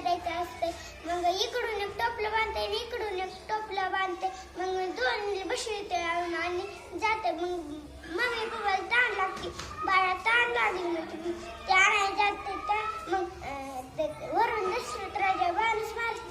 द्यायचं असते. मग इकडून एक टोपलं बांधते आणि इकडून एक टोपलं बांधते. मग दोन बसविते आणि जाते. मग मम्मी पप्पाला ताण लागते. बाळा ताण लागली मग ते आणायला जाते. मग वरून दशरथ राजा बाणच मारते.